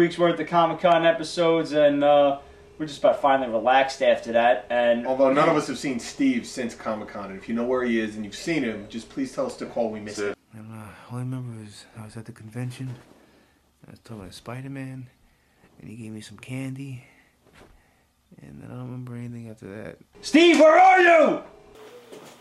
weeks worth of Comic-Con episodes, and we're just about finally relaxed after that. And although none of us have seen Steve since Comic-Con, and if you know where he is and you've seen him, just please tell us to call. We miss him. And all I remember is I was at the convention. I was talking to Spider-Man, and he gave me some candy. And I don't remember anything after that. Steve, where are you?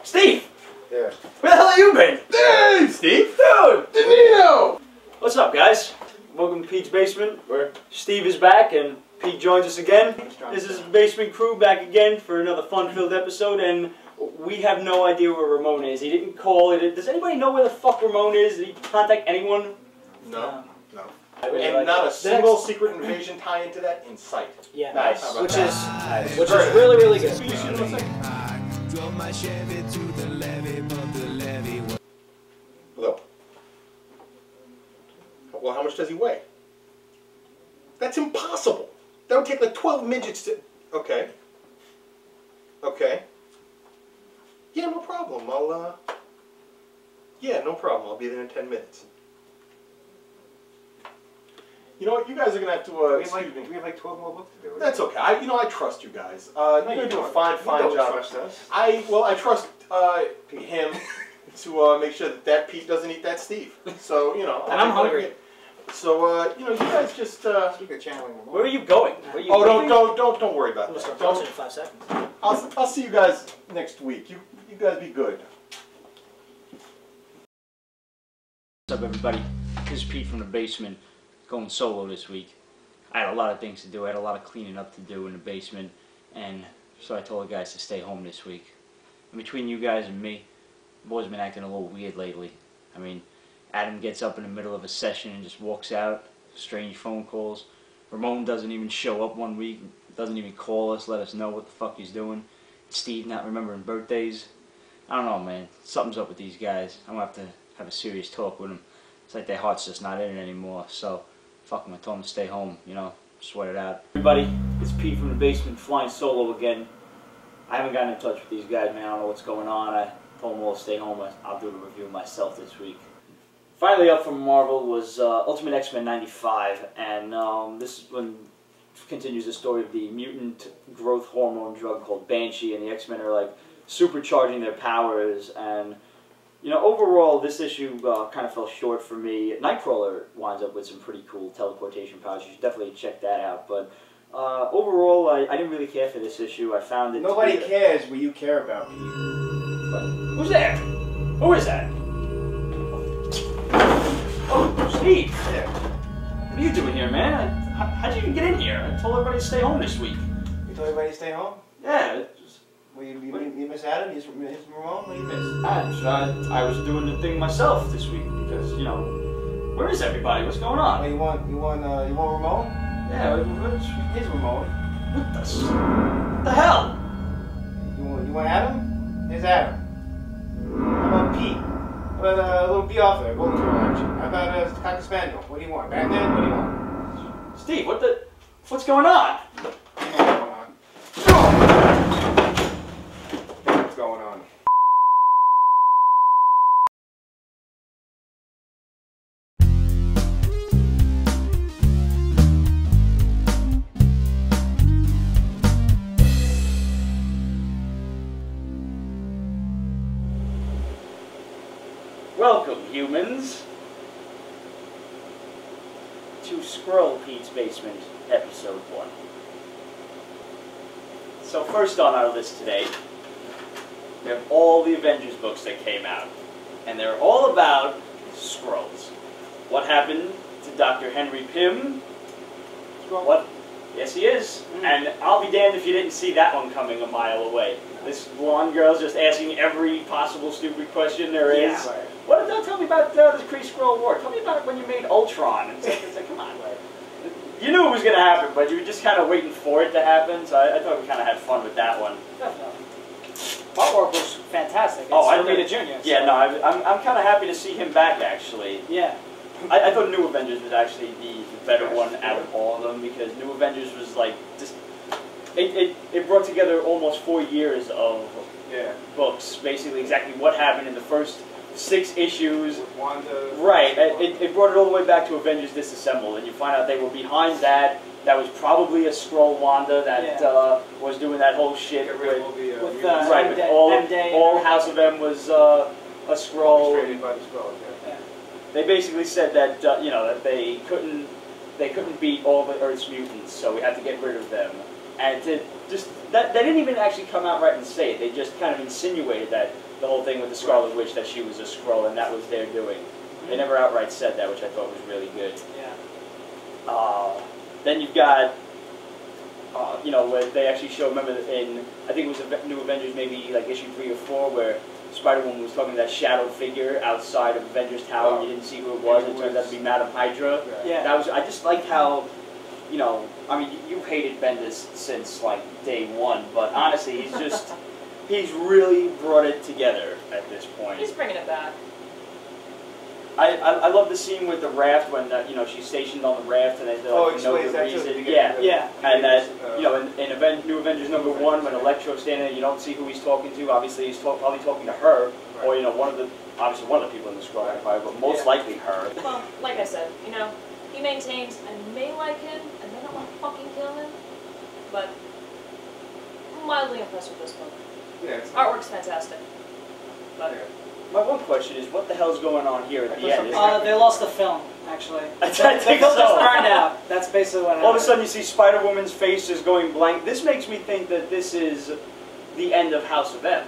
Steve! Yeah. Where the hell have you been? Hey, Steve! Dude! Danilo! What's up, guys? Welcome to Pete's Basement, where Steve is back and Pete joins us again. This is Basement Crew back again for another fun-filled episode, and we have no idea where Ramon is. He didn't call it. Does anybody know where the fuck Ramon is? Did he contact anyone? No. No. And not a single Secret Invasion tie into that in sight. Yeah, nice. Which is really, really good. Hello? Well, how much does he weigh? That's impossible. That would take like 12 midgets to... Okay. Okay. Yeah, no problem. Yeah, no problem. I'll be there in 10 minutes. You know what? You guys are gonna have to. We have like 12 more books to do. That's okay. I trust you guys. You're gonna do a fine job. Trust us. I trust him to make sure that Pete doesn't eat that Steve. So and I'm hungry. So you guys just. Where are you going? Don't worry about that. Don't in 5 seconds. I'll see you guys next week. You guys be good. What's up, everybody? This is Pete from the basement, going solo this week. I had a lot of things to do. I had a lot of cleaning up to do in the basement, and so I told the guys to stay home this week. And between you guys and me, I've always been acting a little weird lately. I mean, Adam gets up in the middle of a session and just walks out. Strange phone calls. Ramon doesn't even show up one week. Doesn't even call us, let us know what the fuck he's doing. Steve not remembering birthdays. I don't know, man. Something's up with these guys. I'm gonna have to have a serious talk with them. It's like their heart's just not in it anymore. So, fuck them. I told them to stay home. Sweat it out. Everybody, it's Pete from the basement, flying solo again. I haven't gotten in touch with these guys, man. I don't know what's going on. I told them all to stay home. I'll do the review myself this week. Finally up from Marvel was Ultimate X-Men 95, and this one continues the story of the mutant growth hormone drug called Banshee, and the X-Men are like supercharging their powers, and overall this issue kind of fell short for me. Nightcrawler winds up with some pretty cool teleportation powers. You should definitely check that out, but overall I didn't really care for this issue. I found it... Nobody cares what you care about, Pete. Who's there? Who is that? Oh, Steve! Yeah. What are you doing here, man? How'd you even get in here? I told everybody to stay home this week. You told everybody to stay home? Yeah. Well, you miss Adam? You miss Ramon? What do you miss? I was doing the thing myself this week because, where is everybody? What's going on? Well, you want Ramon? Yeah, Here's Ramon. What the hell? You want Adam? Here's Adam. How about Pete? How about a little bee off there, golden retriever? How about a cocker spaniel? What do you want? Batman? What do you want? Steve, what's going on? What's going on? Welcome, humans, to Skrull Pete's Basement, Episode 1. So first on our list today, we have all the Avengers books that came out, and they're all about Skrulls. What happened to Dr. Henry Pym? What? Yes, he is. And I'll be damned if you didn't see that one coming a mile away. This blonde girl's just asking every possible stupid question there is. Yeah, right. Don't tell me about the Kree-Skrull War. Tell me about it when you made Ultron. It's like, come on. You knew it was going to happen, but you were just kind of waiting for it to happen, so I thought we kind of had fun with that one. Definitely. Artwork was fantastic. It's Romita Jr. Yeah, no, I'm kind of happy to see him back, actually. Yeah. I thought New Avengers was actually the better one out of all of them, because New Avengers was like, just, it brought together almost 4 years of books, basically exactly what happened in the first 6 issues. Wanda. Right, it brought it all the way back to Avengers Disassembled, and you find out they were behind that. That was probably a Skrull Wanda that was doing that whole shit Get rid of all the, with right, with M-Day all House of M was a Skrull. Orchestrated by the Skrull, yeah. They basically said that that they couldn't beat all the Earth's mutants, so we had to get rid of them. And to just that they didn't even actually come out right and say it. They just kind of insinuated that the whole thing with the Scarlet Witch, that she was a Skrull, and that was their doing. They never outright said that, which I thought was really good. Yeah. Then you've got, where they actually show, remember in, I think it was New Avengers, maybe like issue 3 or 4, where Spider-Woman was talking to that shadow figure outside of Avengers Tower, and you didn't see who it was. It turned out to be Madame Hydra. Yeah. That was, I just liked how, I mean, you've hated Bendis since like day 1, but honestly, he's really brought it together at this point. He's bringing it back. I love the scene with the raft when she's stationed on the raft and there's no good reason. Yeah. And that in New Avengers number 1 when Electro's standing there, you don't see who he's talking to. Obviously, he's probably talking to her, or one of the people in the Skrull Empire, but most likely her. Well, like I said, he maintains I may like him, I may not want to fucking kill him, but I'm mildly impressed with this book. Yeah, Artwork's fantastic. But My one question is, what the hell's going on here at the end? They lost the film, actually. I think The film just so. burned out. That's basically what happened. All of a sudden you see Spider-Woman's face is going blank. This makes me think that this is the end of House of M.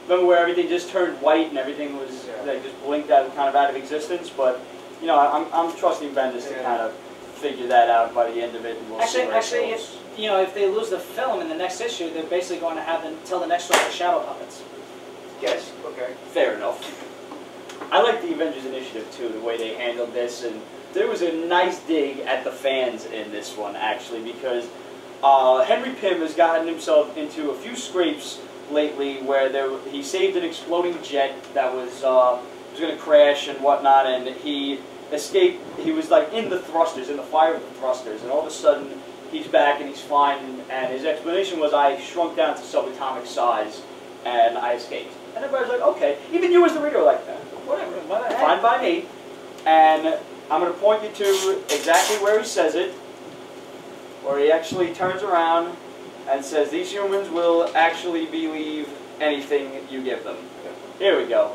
Remember where everything just turned white and everything was like, just blinked out, kind of out of existence? But, I'm trusting Bendis to kind of figure that out by the end of it. And we'll see where it goes. If they lose the film in the next issue, they're basically going to have them tell the next story of Shadow Puppets. Yes, okay. Fair enough. I like the Avengers Initiative too, the way they handled this, and there was a nice dig at the fans in this one actually, because Henry Pym has gotten himself into a few scrapes lately where he saved an exploding jet that was going to crash and whatnot, and he escaped. He was like in the thrusters, in the fire of the thrusters, and all of a sudden he's back and he's fine, and his explanation was, I shrunk down to subatomic size and I escaped. And everybody's like, okay. Even you as the reader were like, whatever, fine by me. And I'm going to point you to exactly where he says it, where he actually turns around and says, these humans will actually believe anything you give them. Here we go.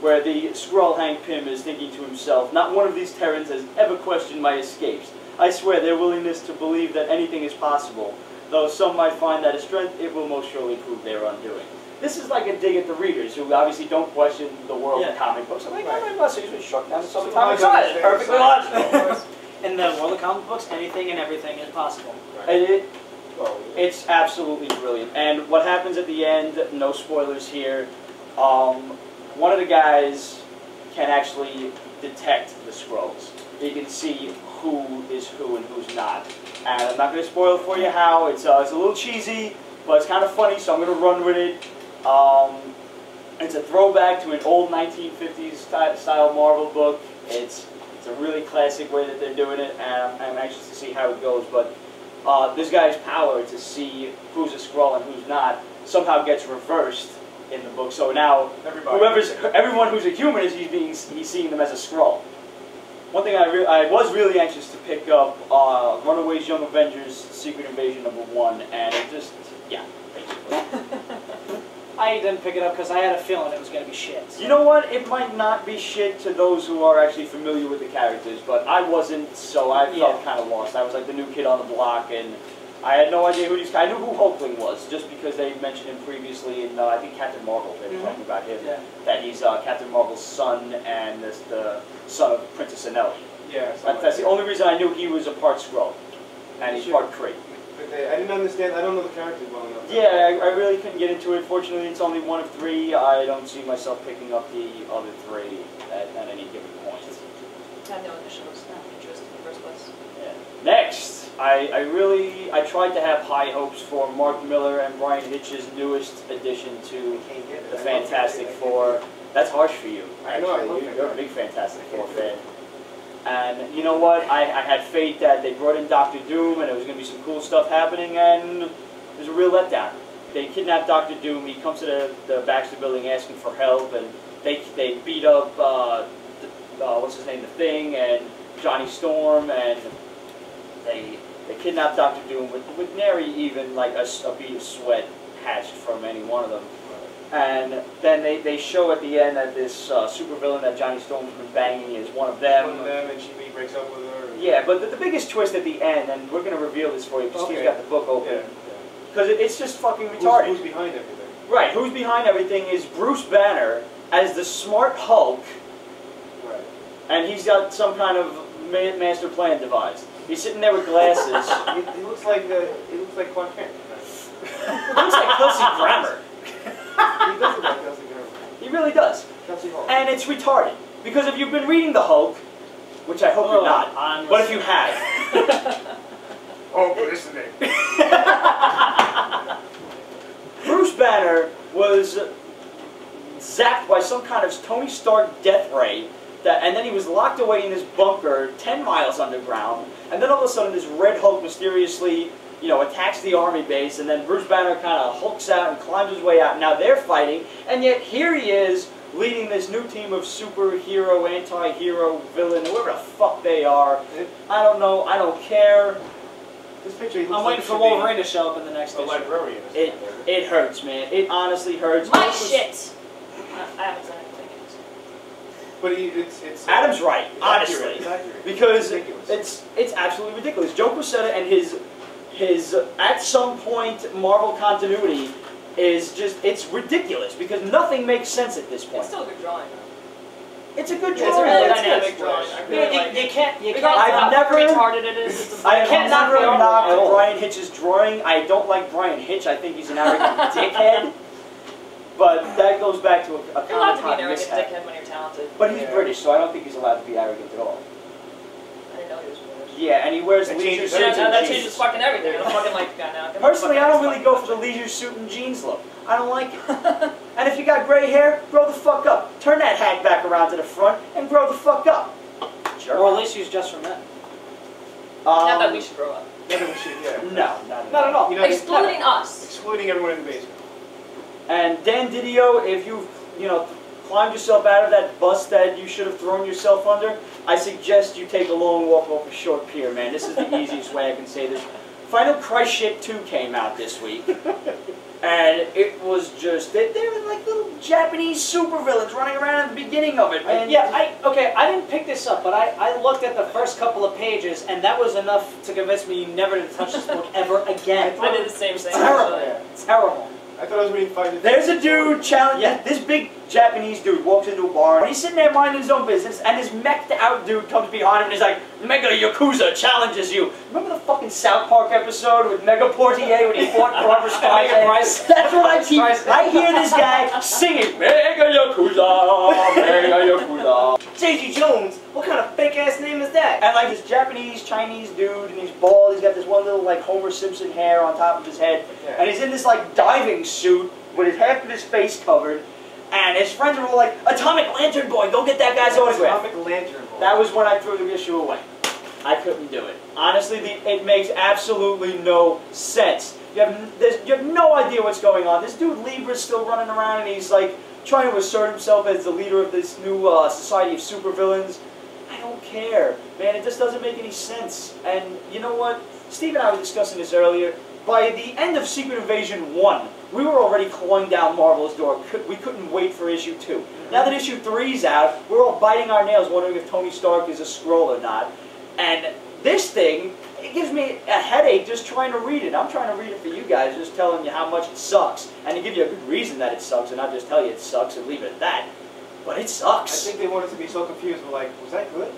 Where the Skrull Hank Pym is thinking to himself, not one of these Terrans has ever questioned my escapes. I swear their willingness to believe that anything is possible. Though some might find that a strength, it will most surely prove their undoing. This is like a dig at the readers, who obviously don't question the world of comic books. I'm like, oh, my he's been shut down to some atomic size. Perfectly logical. In the world of comic books, anything and everything is possible. And it's absolutely brilliant. And what happens at the end, no spoilers here, one of the guys can actually detect the Skrulls. He can see who is who and who's not. And I'm not going to spoil it for you how. It's a little cheesy, but it's kind of funny, so I'm going to run with it. It's a throwback to an old 1950s style Marvel book. It's a really classic way that they're doing it, and I'm anxious to see how it goes. But this guy's power to see who's a Skrull and who's not somehow gets reversed in the book. So now everyone who's a human he's seeing them as a Skrull. One thing I was really anxious to pick up, Runaways Young Avengers Secret Invasion #1, and it just, yeah, basically. I didn't pick it up because I had a feeling it was going to be shit. You know what? It might not be shit to those who are actually familiar with the characters, but I wasn't, so I felt kind of lost. I was like the new kid on the block, and I had no idea who these guys. I knew who Hulkling was, just because they mentioned him previously in, I think, Captain Marvel. They were talking about him. Yeah. That he's Captain Marvel's son and the son of Princess Anelli. Yeah. That's the only reason I knew he was a part Skrull, and he's part Kree. I didn't understand. I don't know the characters well enough. Yeah, I really couldn't get into it. Fortunately, it's only one of 3. I don't see myself picking up the other 3 at any given point. I have no initial interest in the first place. Yeah. Next, I tried to have high hopes for Mark Miller and Brian Hitch's newest addition to the Fantastic Four. That's harsh for you. I know. You're a big Fantastic Four fan. And you know what? I had faith that they brought in Doctor Doom and there was going to be some cool stuff happening, and it was a real letdown. They kidnap Doctor Doom, he comes to the Baxter building asking for help, and they beat up what's his name, the Thing, and Johnny Storm, and they kidnapped Doctor Doom with nary even like a bead of sweat hatched from any one of them. And then they show at the end that this supervillain that Johnny Storm's been banging is one of them. One of them, and he breaks up with her. Yeah, but the biggest twist at the end, and we're going to reveal this for you because Steve's got the book open. Because it's just fucking retarded. Who's behind everything? Right, who's behind everything is Bruce Banner as the smart Hulk. Right. And he's got some kind of master plan devised. He's sitting there with glasses. He looks like Clark Kent. He looks like Kelsey Grammer. He does look like Kelsey Grammer. He really does. Kelsey Hall. And it's retarded. Because if you've been reading The Hulk, which I hope you're not, but if you have... Oh, listening. Bruce Banner was zapped by some kind of Tony Stark death ray, and then he was locked away in this bunker 10 miles underground, and then all of a sudden this Red Hulk mysteriously, you know, attacks the army base, and then Bruce Banner kind of hulks out and climbs his way out. Now they're fighting, and yet here he is leading this new team of superhero, anti-hero, villain, whoever the fuck they are. I don't know, I don't care. This picture, he looks I'm like waiting for Wolverine to show up in the next a issue. librarian. It hurts, man. It honestly hurts. My shit! I haven't said anything yet. But it's Adam's right, it's honestly, accurate, it's accurate. because Ridiculous. it's absolutely ridiculous. Joe Quesada and his at some point Marvel continuity is just, it's ridiculous because nothing makes sense at this point. It's still a good drawing, though. It's a good It's a drawing. really It's dynamic good. drawing. I really like it. You can't I've not never- retarded it is. It's a I can't can't not knock Brian Hitch's drawing. I don't like Brian Hitch. I think he's an arrogant dickhead. But that goes back to a You're allowed common to be an arrogant mishap. dickhead when you're talented. But he's British, so I don't think he's allowed to be arrogant at all. I didn't know he was British. Yeah, and he wears That leisure changes suits Yeah, and that jeans. changes fucking everything. I'm fucking like guy now. Personally, I don't really go for the leisure suit and jeans look. I don't like it. And if you got gray hair, grow the fuck up. Turn that hat back around to the front and grow the fuck up. Sure. Or at least use just for men. Not that we should grow up. Yeah, we should, yeah. No, not Not at all. You know, Excluding us. excluding everyone in the basement. And Dan Didio, if you've, climbed yourself out of that bus that you should have thrown yourself under, I suggest you take a long walk off a short pier, man. This is the easiest way I can say this. Final Cry Shit 2 came out this week. And it was just, they were like little Japanese supervillains running around at the beginning of it, man. I didn't pick this up, but I looked at the first couple of pages, and that was enough to convince me never to touch this book ever again. I did the same thing. Terrible. actually. Terrible. I thought I was reading 5 to 10. There's a dude challenge. Yeah. This big Japanese dude walks into a bar. And he's sitting there minding his own business, and this meched out dude comes behind him and he's like, "Mega Yakuza challenges you." Remember the fucking South Park episode with Mega Portier when he fought Barbara Streisand? That's what I keep. I hear this guy singing Mega Yakuza, Mega Yakuza. J.G. Jones? What kind of fake ass name is that? And like this Japanese Chinese dude, and he's bald. He's got this one little like Homer Simpson hair on top of his head, and he's in this like diving suit with his half of his face covered. And his friends are all like, "Atomic Lantern Boy, go get that guy's autograph." Atomic Lantern Boy. That was when I threw the issue away. I couldn't do it. Honestly, it makes absolutely no sense. You have no idea what's going on. This dude Libra's still running around, and he's like trying to assert himself as the leader of this new society of supervillains. I don't care, man. It just doesn't make any sense. And you know what? Steve and I were discussing this earlier. By the end of Secret Invasion 1, we were already clawing down Marvel's door. We couldn't wait for issue 2. Now that issue 3's out, we're all biting our nails wondering if Tony Stark is a Skrull or not. And this thing, it gives me a headache just trying to read it. I'm trying to read it for you guys, just telling you how much it sucks. And to give you a good reason that it sucks, and not just tell you it sucks and leave it at that. But it I sucks. think they wanted to be so confused. We're like, was that good?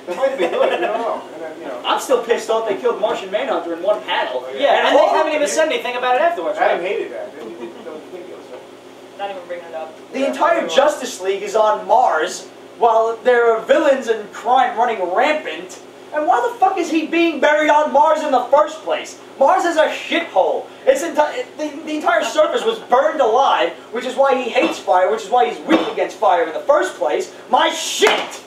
That might have been good. We don't know. And then, I'm still pissed off they killed Martian Manhunter in one panel. Oh, yeah. Yeah, and they all haven't of even said anything about it afterwards, Adam right? hated that. That was ridiculous. Not even bringing it up. The entire Justice League is on Mars, while there are villains and crime running rampant. And why the fuck is he being buried on Mars in the first place? Mars is a shithole. The entire surface was burned alive, which is why he hates fire, which is why he's weak against fire in the first place. My shit!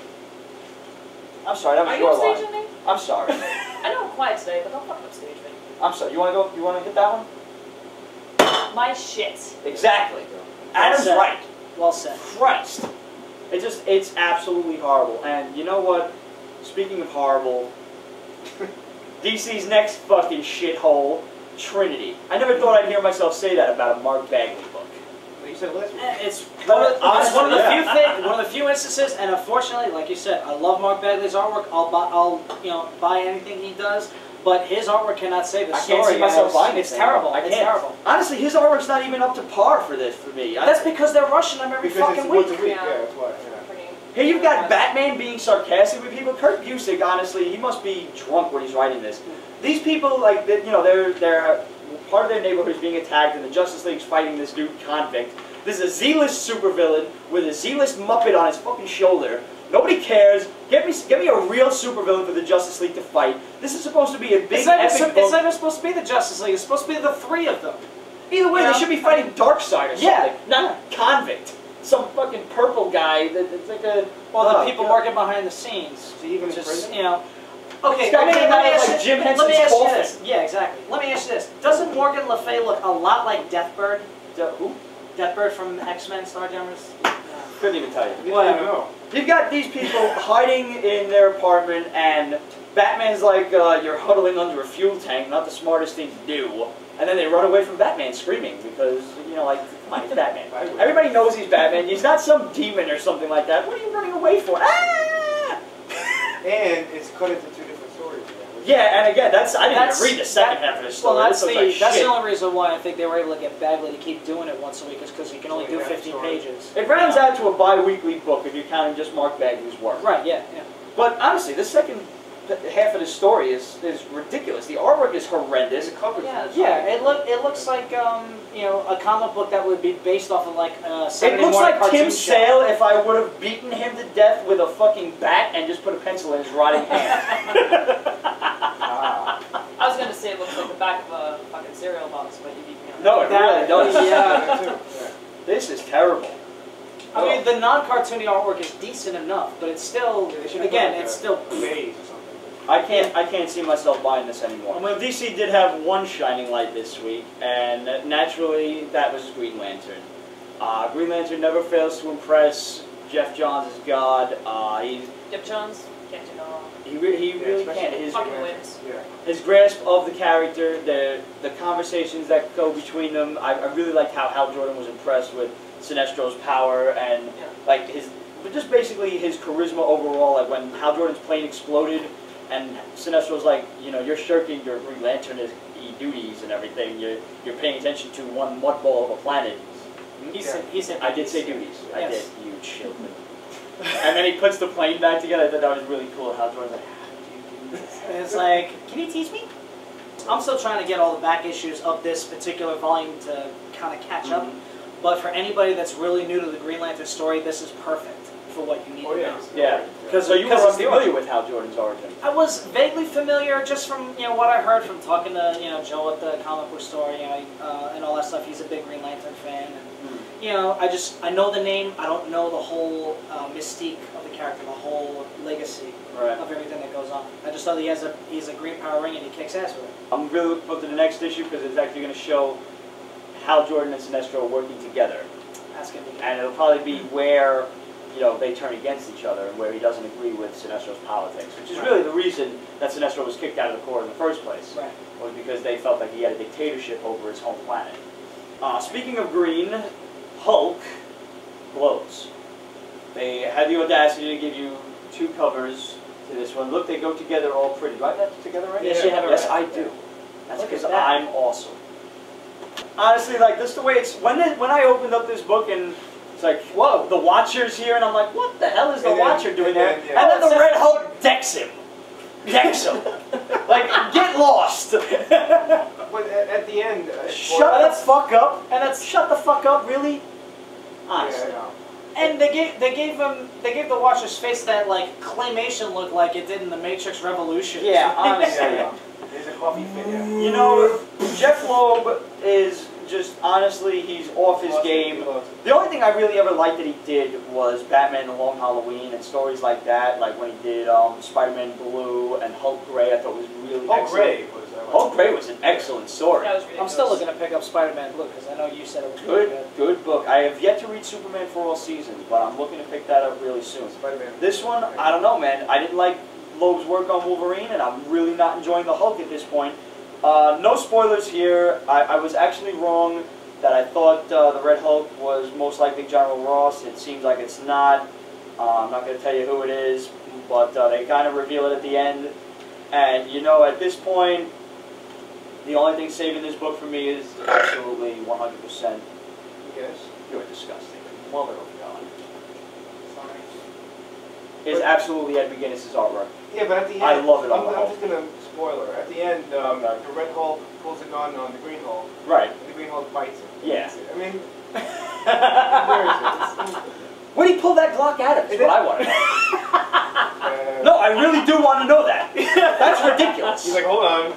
I'm sorry, that was Are your you line. staging me? I'm sorry. I know I'm quiet today, but don't fucking upstage me. I'm sorry. You want to go? You want to hit that one? My shit. Exactly. Adam's said. right. Well said. Christ. It's absolutely horrible. And you know what? Speaking of horrible, DC's next fucking shithole, Trinity. I never thought I'd hear myself say that about a Mark Bagley book. What you said last week. It's one of the yeah. one of the few instances, and unfortunately, like you said, I love Mark Bagley's artwork. I'll buy anything he does, but his artwork cannot save the story. I can't see myself buying It's it. terrible. I It's can't. terrible. Honestly, his artwork's not even up to par for me. That's because they're rushing him every Because fucking it's week. once a week. Yeah. Yeah, that's why. Yeah. Here you've got Batman being sarcastic with people. Kurt Busiek, honestly, he must be drunk when he's writing this. These people, like, they're part of their neighborhood is being attacked, and the Justice League's fighting this new convict. This is a Z-list supervillain with a Z-list Muppet on his fucking shoulder. Nobody cares. Get me a real supervillain for the Justice League to fight. This is supposed to be a big epic book. It's not even supposed to be the Justice League. It's supposed to be the three of them. Either way, they should be fighting Darkseid or something. Yeah. Not Convict. Some fucking purple guy that's like a... Well, the people working behind the scenes. Is he even in Just, prison? Okay, This guy came out of, ask like, you- Jim let me Henson's ask you coffin. this. Yeah, exactly. Let me ask you this. Doesn't Morgan Le Fay look a lot like Deathbird? Who? Deathbird from X-Men Starjammers? Couldn't even tell you. I don't know. You've got these people hiding in their apartment, and Batman's like, you're huddling under a fuel tank, not the smartest thing to do. And then they run away from Batman screaming because, like, come on, he's Batman. Everybody knows he's Batman. He's not some demon or something like that. What are you running away for? Ah! And it's cut into two different stories. Yeah, and again, I didn't even read the second half of the story. Well, This looks like that's shit. the only reason why I think they were able to get Bagley to keep doing it once a week is because he can only do Yeah, 15 sorry. pages. It rounds out to a bi-weekly book if you're counting just Mark Bagley's work. Right, yeah. But honestly, the second half of the story is ridiculous. The artwork is horrendous. The cover's Yeah, it looks like a comic book that would be based off of like It Saturday looks morning like cartoon Tim show. Sale if I would have beaten him to death with a fucking bat and just put a pencil in his rotting hand. I was gonna say it looks like the back of a fucking cereal box, but you beat me on No, it really does. Yeah. This is terrible. I mean, the non-cartoony artwork is decent enough, but it's still, again, it's still. Maze or something. I can't see myself buying this anymore. Well, DC did have one shining light this week, and naturally, that was Green Lantern. Green Lantern never fails to impress. Jeff Johns is God. Dip Jones, can't do no wrong. He really can't. Fucking wins. Yeah. His grasp of the character, the conversations that go between them. I really liked how Hal Jordan was impressed with Sinestro's power and like but just basically his charisma overall. Like when Hal Jordan's plane exploded, and Sinestro's like, you're shirking your Green Lantern duties and everything. You're paying attention to one mud ball of a planet. He said. I did say duties. I did. Yes. You children. And then he puts the plane back together. I thought that was really cool. Hal Jordan's like, how did you do this? And it's like, can you teach me? I'm still trying to get all the back issues of this particular volume to kind of catch up. But for anybody that's really new to the Green Lantern story, this is perfect for what you need to know. Yeah. So you were unfamiliar with Hal Jordan's origin. I was vaguely familiar just from what I heard from talking to Joe at the comic book store, and all that stuff. He's a big Green Lantern fan, and I know the name. I don't know the whole mystique of the character, the whole legacy of everything that goes on. I just know that he's a green power ring and he kicks ass with it. I'm really looking forward to the next issue because it's actually going to show Hal Jordan and Sinestro working together, That's gonna be good. and it'll probably be where they turn against each other and where he doesn't agree with Sinestro's politics, which is really the reason that Sinestro was kicked out of the Corps in the first place. Right. Was because they felt like he had a dictatorship over his home planet. Speaking of green, Hulk glows. They had the audacity to give you 2 covers to this one. Look, they go together all pretty. Right? That's together, right? Yes, you have it Yes, right. I do. That's Look because at that. I'm awesome. Honestly, like, this is the way it's... When I opened up this book and it's like, whoa, the Watcher's here, and I'm like, what the hell is the Watcher doing there? yeah. And then the Red Hulk decks him. Decks him. Like, get lost. But at the end, Shut the fuck up. And that's shut the fuck up, really? Honestly. Yeah, And they gave the Watcher's face that like claymation look like it did in the Matrix Revolution. Yeah, honestly. yeah. There's a coffee fit. Yeah. Jeff Loeb is just, honestly, he's off his game. The only thing I really ever liked that he did was Batman the Long Halloween and stories like that, like when he did Spider-Man Blue and Hulk Gray. I thought was really excellent. Gray was Hulk Gray was an excellent story. That was ridiculous. I'm still looking to pick up Spider-Man Blue because I know you said it was really Good book. I have yet to read Superman for All Seasons, but I'm looking to pick that up really soon. Spider-Man. This one, I don't know, man. I didn't like Loeb's work on Wolverine, and I'm really not enjoying the Hulk at this point. No spoilers here. I was actually wrong that I thought the Red Hulk was most likely General Ross. It seems like it's not. I'm not going to tell you who it is, but they kind of reveal it at the end. And, you know, at this point, the only thing saving this book for me is absolutely 100%. Yes. You're disgusting. Well, they're gone. Sorry. Is absolutely Ed McGuinness's artwork. Yeah, but at the end, I love it on the I'm Hulk. just gonna spoiler. At the end, the Red Hulk pulls a gun on the Green Hulk, Right. and the Green Hulk bites him. Yeah. I mean, where is it? Where did he pull that Glock out of? Is what I want to know. No, I really do want to know that. That's ridiculous. He's like, hold on.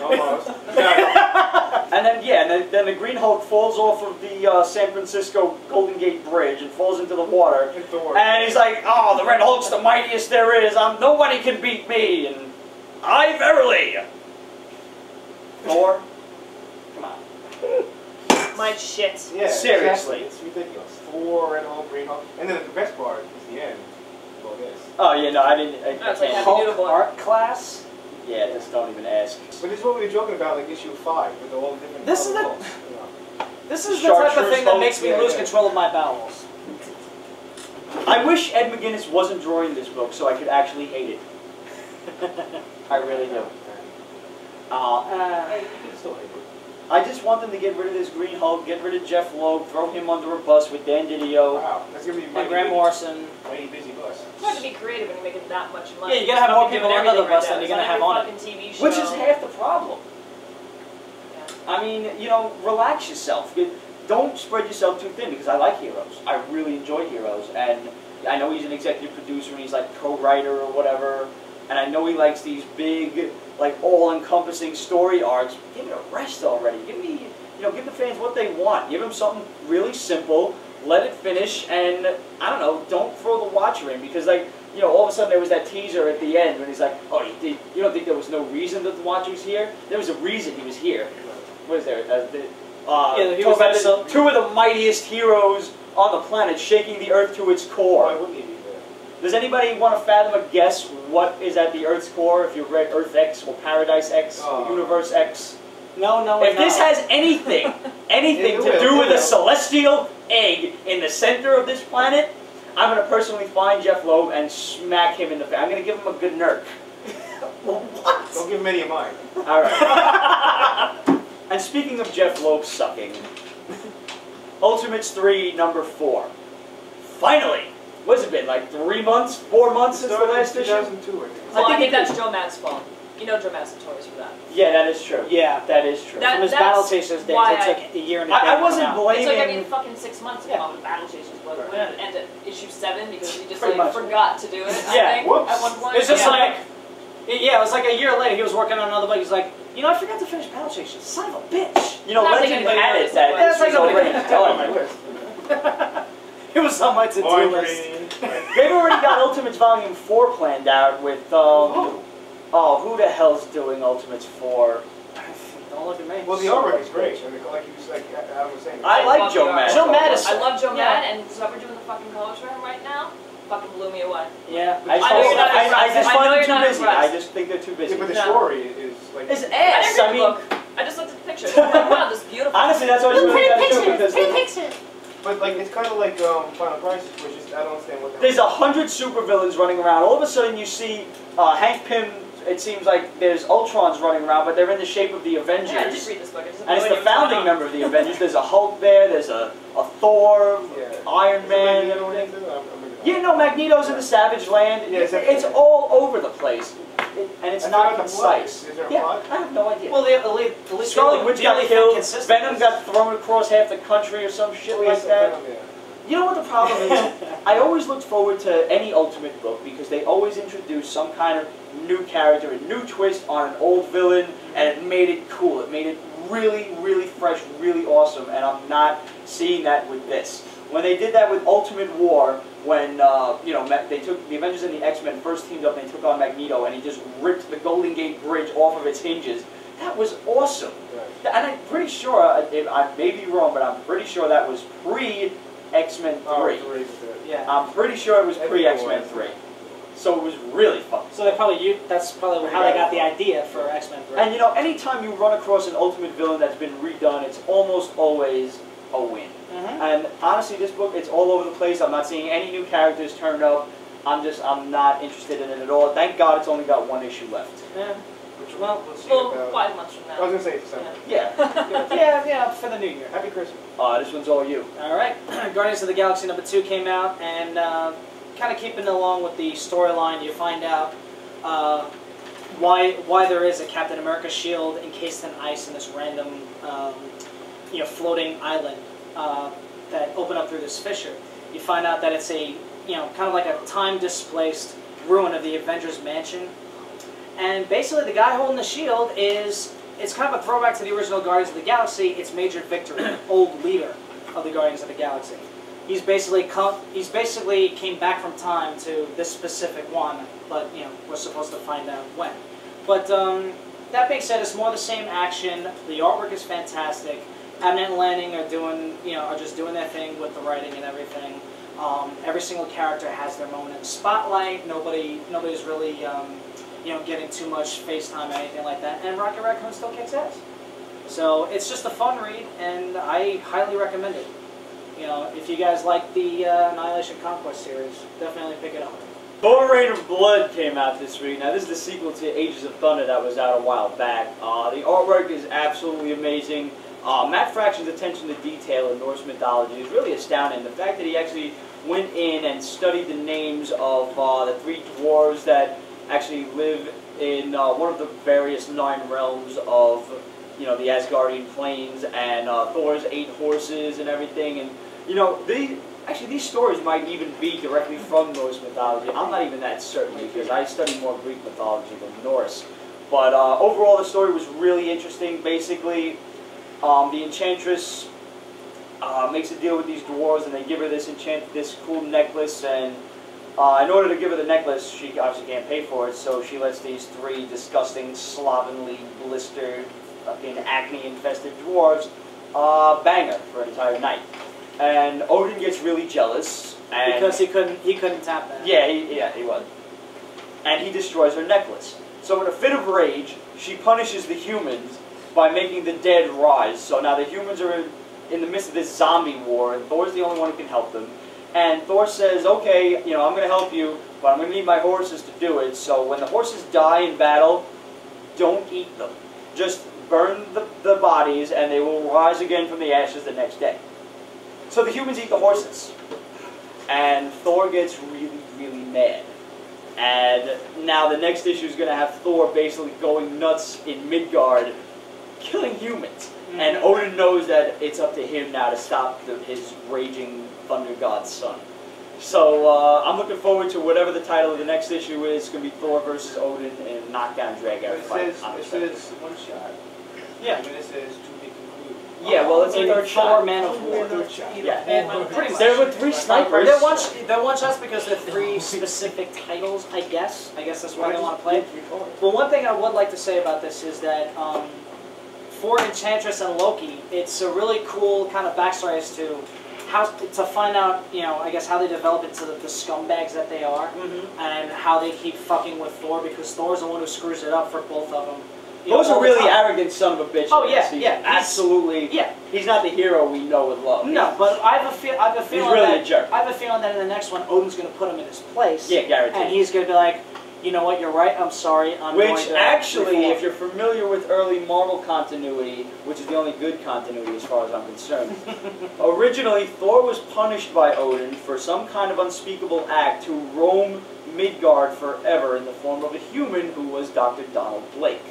Almost. And then, yeah, and then the Green Hulk falls off of the San Francisco Golden Gate Bridge and falls into the water. And he's like, oh, the Red Hulk's the mightiest there is. Nobody can beat me. And I verily. Thor? Come on. My shit. Yeah, Seriously. exactly. It's ridiculous. Thor, Red Hulk, Green Hulk. And then the best part is the end. Well, this. Oh, yeah, no, I didn't. No, it's like Happy Hulk Noodle Boy. art class? Yeah, just don't even ask. But this is what we were joking about, like issue 5, with all the different. This is the- Hulks, you know. This is the type of Chartreuse thing that Hulk, makes me yeah, lose yeah. control of my bowels. I wish Ed McGuinness wasn't drawing this book so I could actually hate it. I really do. Hey, you can still hate it. I just want them to get rid of this Green Hulk, get rid of Jeff Loeb, throw him under a bus with Dan Didio. Wow, that's gonna be And Grant Morrison. mighty busy bus. It's hard to be creative when you're making that much money. Yeah, you gotta have more people Fucking under the everything bus right than now. you're gonna It's have on on every fucking TV show. Which is half the problem. Yeah. I mean, you know, relax yourself. Don't spread yourself too thin because I like Heroes. I really enjoy Heroes. And I know he's an executive producer and he's like co-writer or whatever. And I know he likes these big, like all-encompassing story arcs. Give it a rest already. Give the fans what they want. Give them something really simple. Let it finish, and I don't know. Don't throw the Watcher in because, like, you know, all of a sudden there was that teaser at the end when he's like, "Oh, you don't think there was no reason that the Watcher was here? There was a reason he was here." What is there? He Talk was about two of the mightiest heroes on the planet, shaking the Earth to its Why core. wouldn't he be there? Does anybody want to fathom a guess what is at the Earth's core? If you read Earth X or Paradise X or Universe X. No, If this has anything to do with a celestial egg in the center of this planet, I'm going to personally find Jeff Loeb and smack him in the face. I'm going to give him a good nerk. What? Don't give him any of mine. All right. And speaking of Jeff Loeb sucking, Ultimates 3, number 4. Finally! What's it been, like 3 months, 4 months since the last issue? 2002, I think. Well, I think it that's Joe Matt's fault. You know Joe Matt's notorious for that. Yeah, that is true. Yeah. That is true. That- From his that's Battle Chasers days, why it took a year and a I day to come wasn't out. blaming... It's like every fucking 6 months to Yeah. come out with Battle Chasers, but when Yeah. it ended at issue 7 because he just Pretty like much. forgot to do it. Yeah. I think Whoops. at one point. It's just Yeah. like, yeah, it was like a year later. He was working on another book. He's like, you know, I forgot to finish Battle Chasers. Son of a bitch. You know, Not Legend taking anybody had it notice, that but- this That's was like already nobody- done. on my list. It was on my to-do list. They've already got Ultimates Volume 4 planned out with, who the hell's doing Ultimates 4? Don't look at me. Well, the artwork is great. I mean, like you was like Adam was saying. I like love Joe the art. Matt. Joe Matt is- I love Joe Yeah. Matt, and whoever doing the fucking colors for him right now fucking blew me away. Yeah. I know you're not just impressed. I find know them you're too not busy. impressed. I just think they're too busy. Yeah, but the No. story is like. It's I ass. didn't I read the mean, book. I just looked at the pictures. I'm like, wow, this is beautiful. honestly, that's what I was really got to do because pictures. But like it's kind of like Final Crisis, which is I don't understand what. there's 100 supervillains running around. All of a sudden, you see Hank Pym. It seems like there's Ultrons running around, but they're in the shape of the Avengers. Yeah, I did read this book. I just have And no it's the idea what's going founding on. member of the Avengers. There's a Hulk there. There's a Thor, Iron Man. Yeah, no, Magneto's in the Savage Land. Yeah, It's all over the place, and it's not concise. Is there a Yeah, plot? I have no idea. Well, the least Scarlet Witch got thing killed. consistent Venom is- got thrown across half the country or some shit like that. You know what the problem is? I always looked forward to any Ultimate book because they always introduced some kind of new character, a new twist on an old villain, and it made it cool. It made it really, really fresh, really awesome, and I'm not seeing that with this. When they did that with Ultimate War, when they took the Avengers and the X-Men first teamed up and they took on Magneto, and he just ripped the Golden Gate Bridge off of its hinges, That was awesome. Right. And I'm pretty sure, I may be wrong, but I'm pretty sure that was pre-X-Men 3. Oh, Yeah. I'm pretty sure it was I think pre-X-Men it was. 3. So it was really fun. So they probably that's probably how they got the idea for X-Men 3. And you know, anytime you run across an Ultimate villain that's been redone, it's almost always a win. And honestly, this book, it's all over the place. I'm not seeing any new characters turn up. I'm not interested in it at all. Thank God it's only got one issue left. Yeah. Well, we'll see Well, about... 5 months from now. I was going to say December. Yeah. yeah, for the new year. Happy Christmas. This one's all you. All right, Guardians of the Galaxy #2 came out, and kind of keeping along with the storyline, you find out why there is a Captain America shield encased in ice in this random, floating island that opened up through this fissure. You find out that it's a, kind of like a time-displaced ruin of the Avengers Mansion. And basically the guy holding the shield it's kind of a throwback to the original Guardians of the Galaxy. It's Major Victory, an old leader of the Guardians of the Galaxy. He's basically came back from time to this specific one, but we're supposed to find out when. But that being said, it's more the same action. The artwork is fantastic. Abnett and Lanning are just doing their thing with the writing and everything. Every single character has their moment in the spotlight. Nobody's really getting too much FaceTime or anything like that. And Rocket Raccoon still kicks ass. So it's just a fun read, and I highly recommend it. If you guys like the Annihilation Conquest series, definitely pick it up. Thor: Reign of Blood came out this week. Now this is the sequel to Ages of Thunder that was out a while back. The artwork is absolutely amazing. Matt Fraction's attention to detail in Norse mythology is really astounding. The fact that he actually went in and studied the names of the 3 dwarves that actually live in one of the various 9 realms of the Asgardian plains, and Thor's 8 horses and everything. And these stories might even be directly from Norse mythology. I'm not even that certain because I study more Greek mythology than Norse. But overall, the story was really interesting. Basically, the Enchantress makes a deal with these dwarves, and they give her this cool necklace. And in order to give her the necklace, she obviously can't pay for it, so she lets these 3 disgusting, slovenly, blistered, fucking acne-infested dwarves bang her for an entire night. And Odin gets really jealous, and Because he couldn't tap that. Yeah, he was. And he destroys her necklace. So in a fit of rage, she punishes the humans by making the dead rise. So now the humans are in the midst of this zombie war, and Thor's the only one who can help them. And Thor says, okay, I'm going to help you, but I'm going to need my horses to do it. So when the horses die in battle, don't eat them. Just burn the bodies, and they will rise again from the ashes the next day. So the humans eat the horses. And Thor gets really, really mad. And now the next issue is going to have Thor basically going nuts in Midgard, killing humans. And Odin knows that it's up to him now to stop his raging thunder god's son. So I'm looking forward to whatever the title of the next issue is. It's going to be Thor versus Odin in a knockdown drag-out fight. It says one shot. Yeah. And it says to be concluded. Yeah, well, it's a In third Thor: shot. Man of War. Yeah. And pretty much. There were 3 snipers. They're one shots because they're 3 specific titles, I guess. I guess that's why they want to play. But one thing I would like to say about this is that for Enchantress and Loki, it's a really cool kind of backstory as to how to find out, I guess how they develop into the scumbags that they are, and how they keep fucking with Thor, because Thor's the one who screws it up for both of them. Thor's a really arrogant son of a bitch. Oh yeah, yeah, absolutely. Yeah, he's not the hero we know and love. no, but I have a feeling he's really that a jerk. I have a feeling that in the next one, Odin's going to put him in his place. Yeah, guaranteed. And he's going to be like, you know what, you're right, I'm sorry, I'm going Which to actually, reform. if you're familiar with early Marvel continuity, which is the only good continuity as far as I'm concerned, originally Thor was punished by Odin for some kind of unspeakable act to roam Midgard forever in the form of a human who was Dr. Donald Blake.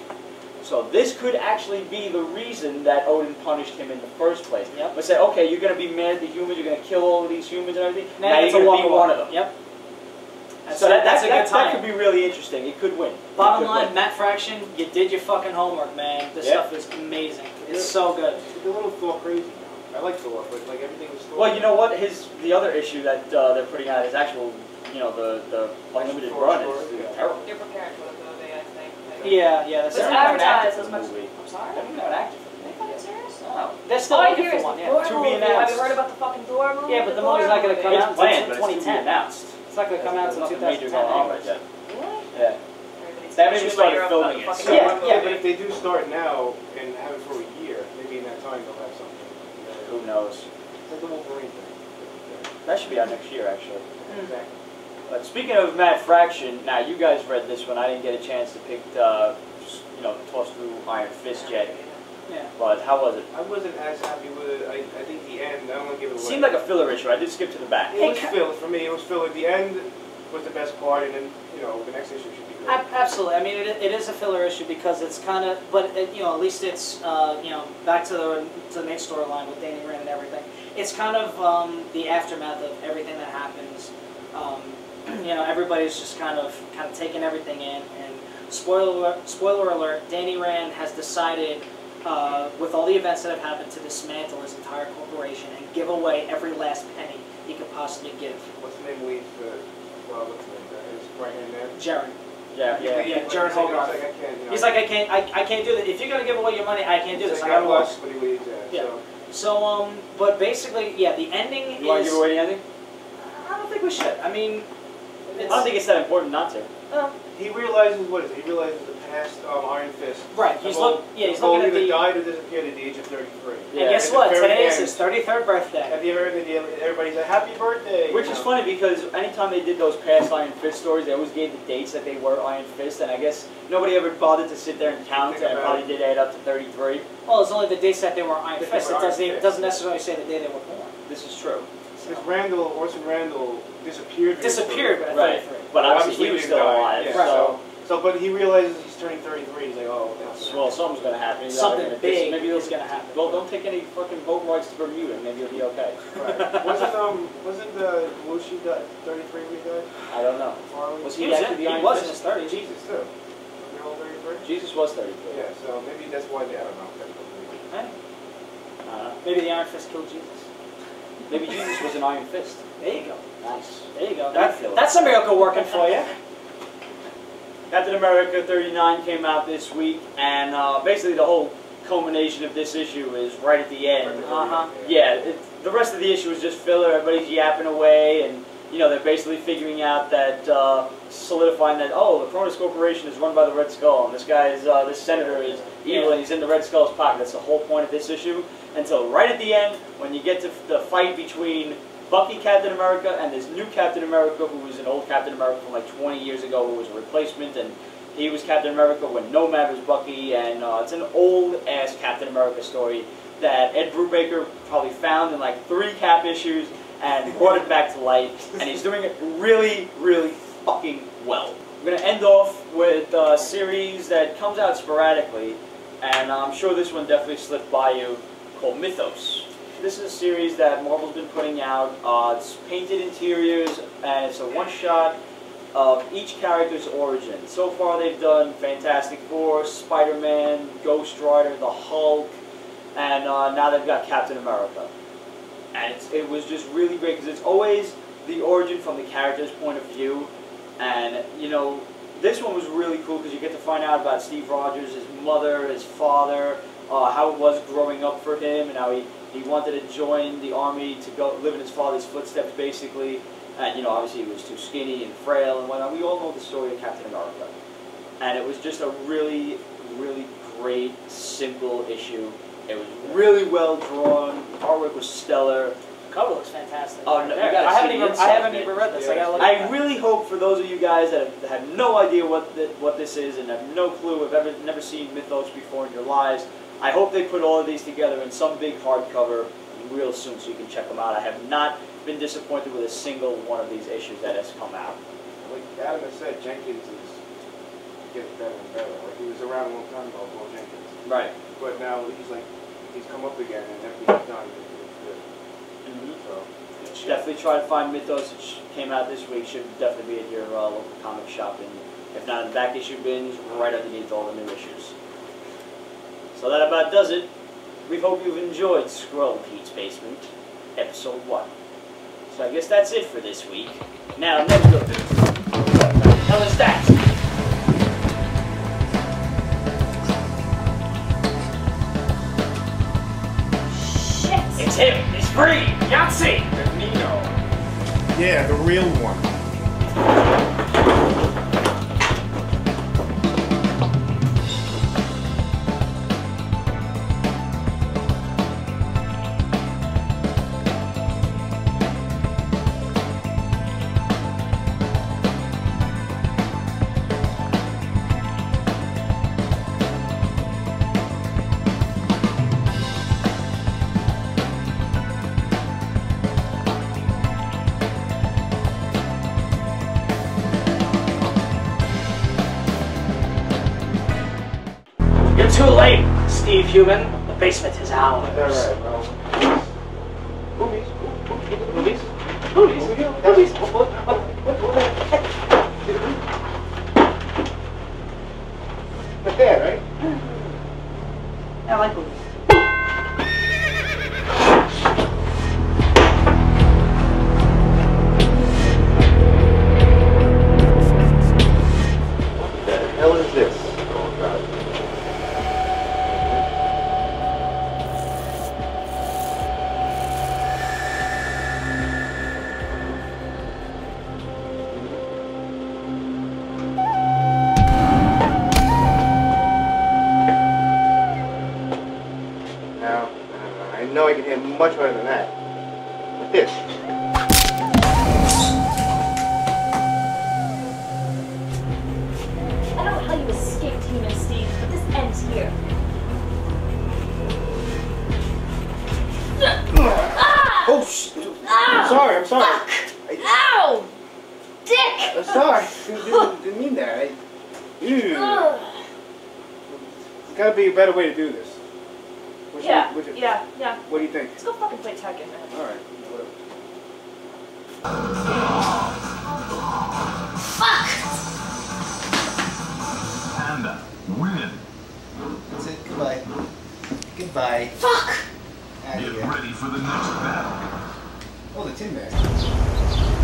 So this could actually be the reason that Odin punished him in the first place. Yep. But say, okay, you're going to be mad at the humans, you're going to kill all of these humans and everything, now it's you're a going to be one of them. Yep. So that's a good time. time. That could be really interesting. It could win. Bottom line, Matt Fraction, you did your fucking homework, man. This stuff is amazing. It's so good. The little Thor crazy. I like Thor, but like everything was Thor. Well, you know what? The other issue that they're putting out is actual, the unlimited run is terrible. You're preparing for the movie, I think. Yeah, It was that's advertised as much. movie. I'm sorry. I don't know an actor for Are you fucking serious? Oh. They're still All I looking hear for is one, the yeah. Thor To be movie. Have announced. you heard about the fucking Thor movie? Yeah, but the Thor movie's not gonna movie? come It's out planned, until but it's to be 2010. announced. It's not going to come out There's until nothing major 2010. going on right anyways. yet. Really? Yeah. Everybody's They haven't even shooting started your filming fucking it, fucking so- Yeah, movie. yeah, But if they do start now and have it for a year, maybe in that time they'll have something. Who knows? It's like the Wolverine thing. That should be out next year, actually. Exactly. But speaking of Mad Fraction, now you guys read this one. I didn't get a chance to pick, toss through Iron Fist yet. Yeah. But how was it? I wasn't as happy with it. I think the end, I don't want to give it It away. seemed like a filler issue. I did skip to the back. It was filler. For me, it was filler. The end was the best part, and then, the next issue should be good. Absolutely. I mean, it is a filler issue because it's kind of, but at least it's back to the main storyline with Danny Rand and everything. It's kind of the aftermath of everything that happens. Everybody's just kind of taking everything in. And spoiler alert: Danny Rand has decided, with all the events that have happened, to dismantle his entire corporation and give away every last penny he could possibly give. What's the name leads what's the name? His right hand man? Jared. Yeah. Jared Hogarth. He's like, I can't, He's like, I can't do that. If you're gonna give away your money, I can't do this. I gotta watch. work. But he leaves, Yeah. So, but basically, yeah, the ending You want to is. give away the ending? I don't think we should. I mean, I don't think it's that important not to. He realizes, what is it? He realizes the past Iron Fist. Right. He's He's looking at either the. died or disappeared at the age of 33. Yeah. And guess At the what? very Today is end. his 33rd birthday. At the very end, everybody's like, happy birthday! Which is funny because anytime they did those past Iron Fist stories, they always gave the dates that they were Iron Fist, and I guess nobody ever bothered to sit there and count, and it probably did add up to 33. Well, it's only the dates that they were Iron That they Fist. were It Iron doesn't Fist, doesn't yeah. necessarily say the day they were born. This is true. Because Orson Randall disappeared. Disappeared at Right. 33. But obviously he was didn't still die. alive, Yeah, but he realizes he's turning 33. He's like, oh, that's Well, something's gonna happen. He's Something either gonna big maybe is he'll gonna happen. Well, don't take any fucking boat rides to Bermuda. Maybe you'll be okay. Right. Wasn't Belushi 33 when he died? I don't know. Farley? Was He he was actually the in Iron his Fist? 30s. Jesus too. They're all 33. Jesus was 33. Yeah, so maybe that's why they. I don't know. Hey, Uh, maybe the Iron Fist killed Jesus. maybe Jesus was an Iron Fist. There you go. Nice. There you go. I feel it. That's a miracle working for you. Captain America 39 came out this week, and basically the whole culmination of this issue is right at the end. Yeah, the rest of the issue is just filler. Everybody's yapping away, and they're basically figuring out that, solidifying that, the Cronus Corporation is run by the Red Skull, and this guy is, this senator is evil, and he's in the Red Skull's pocket. That's the whole point of this issue. Until right at the end, when you get to the fight between Bucky Captain America and this new Captain America, who was an old Captain America from like 20 years ago, who was a replacement, and he was Captain America when Nomad was Bucky, and it's an old-ass Captain America story that Ed Brubaker probably found in like 3 Cap issues and brought it back to life, and he's doing it really, really fucking well. We're going to end off with a series that comes out sporadically, and I'm sure this one definitely slipped by you, called Mythos. This is a series that Marvel's been putting out. It's painted interiors, and it's a one-shot of each character's origin. So far they've done Fantastic Four, Spider-Man, Ghost Rider, the Hulk, and now they've got Captain America. And it was just really great because it's always the origin from the character's point of view. And, this one was really cool because you get to find out about Steve Rogers, his mother, his father, how it was growing up for him, and how he wanted to join the army to go live in his father's footsteps, basically. And, obviously he was too skinny and frail and whatnot. We all know the story of Captain America. And it was just a really, really great, simple issue. It was really well drawn. The artwork was stellar. The cover looks fantastic. Oh, no, you I gotta haven't see even the inside, I haven't man. even read this. Yeah. I gotta look at I that. really hope for those of you guys that have no idea what this is and have no clue, have never seen Mythos before in your lives, I hope they put all of these together in some big hardcover real soon so you can check them out. I have not been disappointed with a single one of these issues that has come out. Like Adam has said, Jenkins is getting better and better. Like he was around a long time ago, Paul Jenkins. Right. But now he's come up again, and everything he's done is good. So Definitely try to find Mythos. It came out this week. Should definitely be at your local comic shop, and if not in the back issue bins, right underneath all the new issues. So that about does it. We hope you've enjoyed Skrull Pete's Basement, Episode 1. So I guess that's it for this week. Now, next up, what the hell is that? It's him. He's free. Yahtzee. Nino. Yeah, the real one. You're too late, Steve Human. The basement is ours. Alright, well. Movies. Movies. Movies. Movies. What the heck? Like that, right? I like movies. What the hell is this? Oh, God. Now, I know I can hit much better than that. Like this. I don't know how you escaped Human Steve, but this ends here. Ah! Oh, Ah! I'm sorry. Fuck! Ow! Dick! I'm sorry. Didn't mean that. Ew. Ugh. There's gotta be a better way to do this. Yeah, What do you think? Let's go fucking play Tekken, man. Alright, whatever. Fuck! Panda, win. That's it. Goodbye. Goodbye. Fuck! Out of Get here. ready for the next battle. Oh, the tin bag.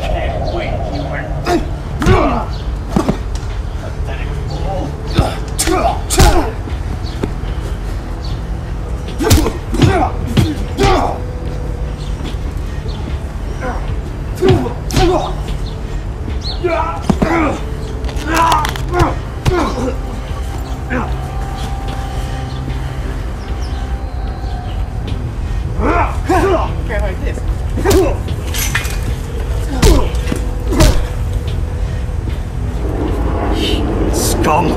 Can't wait, human. Okay, like this. Scum.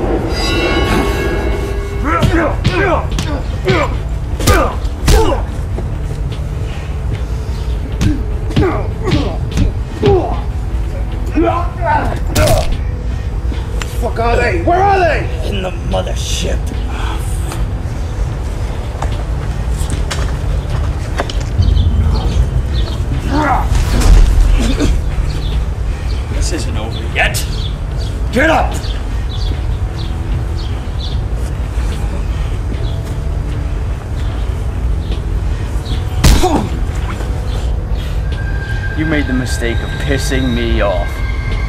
Fuck are they? Where are they? In the mothership. This isn't over yet. Get up! You made the mistake of pissing me off.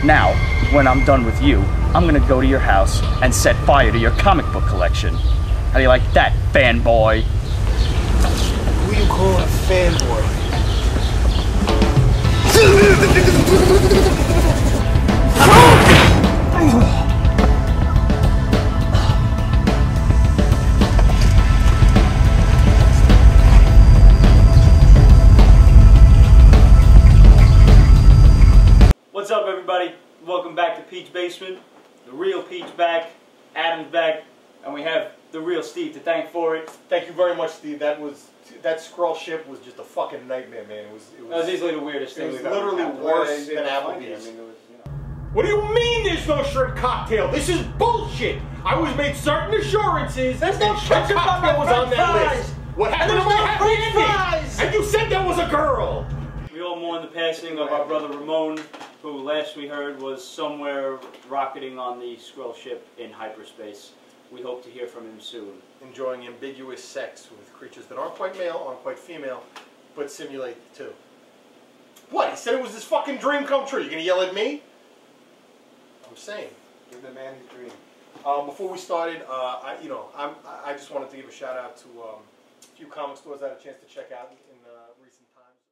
Now, when I'm done with you, I'm gonna go to your house and set fire to your comic book collection. How do you like that, fanboy? Who you calling a fanboy? What's up, everybody? Welcome back to Peach Basement. The real Peach back, Adam's back, and we have the real Steve to thank for it. Thank you very much, Steve. That Skrull ship was just a fucking nightmare, man. It That was easily the weirdest thing was we've ever literally encountered. worse than Applebee's. What do you mean there's no shrimp cocktail? This is bullshit. I was made certain assurances. There's no and shrimp ketchup on cocktail my was on french that fries. list. What happened And to there's my no happy french ending? fries. And you said there was a girl. We all mourn the passing of our brother Ramon, who last we heard was somewhere rocketing on the Skrull ship in hyperspace. We hope to hear from him soon. Enjoying ambiguous sex with creatures that aren't quite male, aren't quite female, but simulate the two. What? He said it was his fucking dream come true. You gonna yell at me? I'm saying. Give the man his dream. Before we started, I just wanted to give a shout out to a few comic stores I had a chance to check out in recent times.